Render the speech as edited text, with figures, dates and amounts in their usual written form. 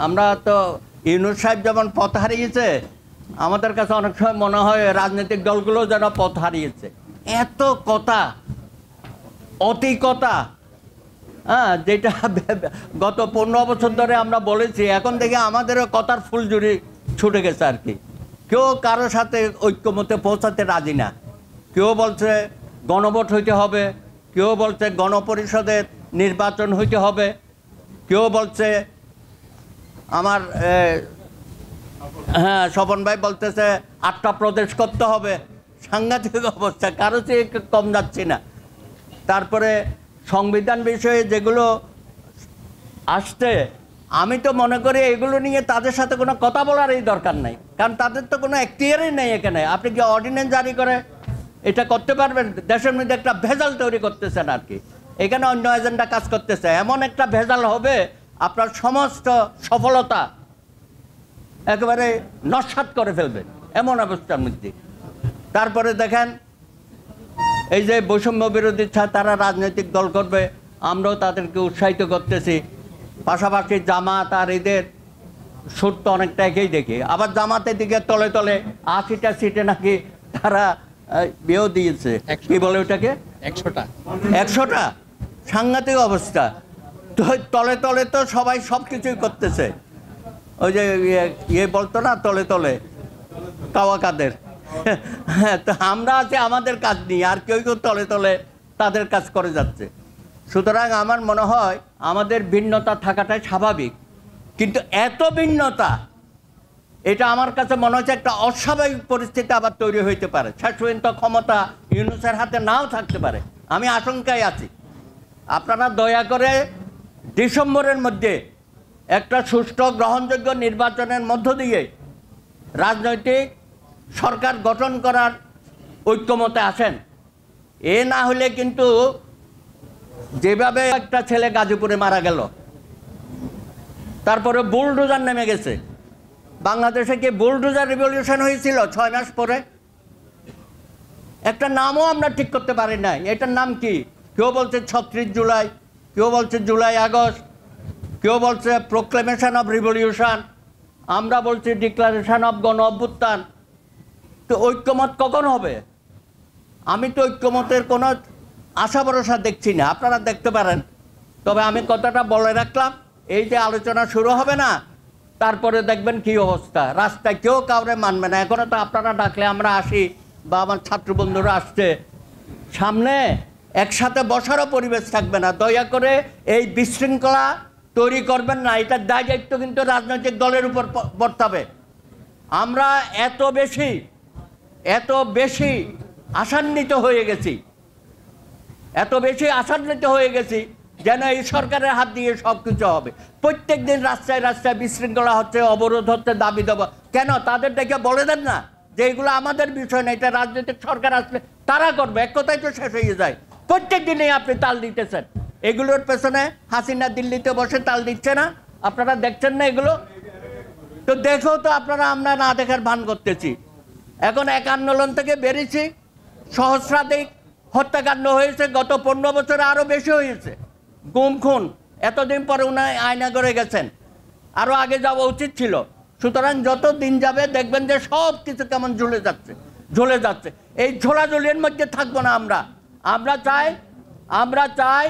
আমরা তো ইউনূস সাহেব যেমন পথ হারিয়েছে, আমাদের কাছে অনেক সময় মনে হয় রাজনৈতিক দলগুলো যেন পথ হারিয়েছে। এত কথা, অতি কথা, যেটা গত 15 বছর ধরে আমরা বলেছি, এখন দেখে আমাদেরও কথার ফুলঝুরি ছুটে গেছে আর কি। কেউ কারোর সাথে ঐক্যমতে পৌঁছাতে রাজি না। কেউ বলছে গণভোট হইতে হবে, কেউ বলছে গণপরিষদের নির্বাচন হইতে হবে, কেউ বলছে আমার স্বপন ভাই বলতেছে 8টা প্রদেশ করতে হবে। সাংঘাতিক অবস্থা, কারো চেয়ে কম যাচ্ছে না। তারপরে সংবিধান বিষয়ে যেগুলো আসছে, আমি তো মনে করি এগুলো নিয়ে তাদের সাথে কোনো কথা বলারই দরকার নাই, কারণ তাদের তো কোনো এখতিয়ারই নেই এখানে। আপনি কি অর্ডিন্যান্স জারি করে এটা করতে পারবেন? দেশের মধ্যে একটা ভেজাল তৈরি করতেছেন আর কি। এখানে অন্য এজেন্ডা কাজ করতেছে, এমন একটা ভেজাল হবে আপনার সমস্ত সফলতা একেবারে নস্যাৎ করে ফেলবে এমন অবস্থার মধ্যে। তারপরে দেখেন এই যে বৈষম্য বিরোধী তারা রাজনৈতিক দল করবে, আমরাও তাদেরকে উৎসাহিত করতেছি। পাশাপাশি জামাত আর এদের সুর তো অনেকটা একেই দেখি। আবার জামাতের দিকে তলে তলে 80টা সিটে নাকি তারা বিয়েও দিয়েছে, কি বলে ওটাকে 100টা। সাংঘাতিক অবস্থা। তো তলে তলে তো সবাই সব কিছুই করতেছে। ওই যে ইয়ে বলতো না, তলে তলে কাওয়া কাদের। হ্যাঁ, তো আমরা আছি আমাদের কাজ নিয়ে, আর কেউ কেউ তলে তলে তাদের কাজ করে যাচ্ছে। সুতরাং আমার মনে হয় আমাদের ভিন্নতা থাকাটাই স্বাভাবিক, কিন্তু এত ভিন্নতা, এটা আমার কাছে মনে হচ্ছে একটা অস্বাভাবিক পরিস্থিতি আবার তৈরি হইতে পারে। শেষ পর্যন্ত ক্ষমতা ইউনূসের হাতে নাও থাকতে পারে, আমি আশঙ্কায় আছি। আপনারা দয়া করে ডিসেম্বরের মধ্যে একটা সুষ্ঠু গ্রহণযোগ্য নির্বাচনের মধ্য দিয়ে রাজনৈতিক সরকার গঠন করার ঐক্যমতে আসেন। এ না হলে কিন্তু যেভাবে একটা ছেলে গাজীপুরে মারা গেল, তারপরে বুলডোজার নেমে গেছে। বাংলাদেশে কি বুলডোজার রিভলিউশন হয়েছিল 6 মাস পরে? একটা নামও আমরা ঠিক করতে পারি নাই, এটার নাম কি? কেউ বলছে 36 জুলাই, কেউ বলছে জুলাই আগস্ট, কেউ বলছে প্রোক্লেমেশন অফ রিভলিউশন, আমরা বলছি ডিক্লারেশন অফ গণ অভ্যুত্থান। তো ঐক্যমত কখন হবে? আমি তো ঐক্যমতের কোনো আশা ভরসা দেখছি না। আপনারা দেখতে পারেন, তবে আমি কথাটা বলে রাখলাম, এই যে আলোচনা শুরু হবে না, তারপরে দেখবেন কি অবস্থা। রাস্তায় কেউ কাউরে মানবে না। এখনও তো আপনারা ডাকলে আমরা আসি, বা আমার ছাত্র বন্ধুরা আসছে, সামনে একসাথে বসারও পরিবেশ থাকবে না। দয়া করে এই বিশৃঙ্খলা তৈরি করবেন না, এটার দায় দায়িত্ব কিন্তু রাজনৈতিক দলের উপর বর্তাবে। আমরা এত বেশি আশান্বিত হয়ে গেছি, যেন এই সরকারের হাত দিয়ে সব কিছু হবে। প্রত্যেক দিন রাস্তায় রাস্তায় বিশৃঙ্খলা হচ্ছে, অবরোধ হচ্ছে, দাবি দেওয়া। কেন তাদের ডেকে বলে দেন না যে এগুলো আমাদের বিষয় না, এটা রাজনৈতিক সরকার আসলে তারা করবে। এক কথাই তো শেষ হয়ে যায়। প্রত্যেক দিনেই আপনি তাল দিতেছেন এগুলোর পেছনে। হাসিনা দিল্লিতে বসে তাল দিচ্ছে না, আপনারা দেখছেন না এগুলো? তো দেখেও তো আমরা না দেখার ভান করতেছি। এখন এক আন্দোলন থেকে বেরিয়েছি, সহস্রাধিক হত্যাকাণ্ড হয়েছে, গত 15 বছরে আরও বেশি হয়েছে। গুম খুন, এতদিন পরে উনি আয়না করে গেছেন, আরও আগে যাওয়া উচিত ছিল। সুতরাং যত দিন যাবে দেখবেন যে সব কিছু কেমন ঝুলে যাচ্ছে। এই ঝোলাঝুলির মধ্যে থাকবো না আমরা। আমরা চাই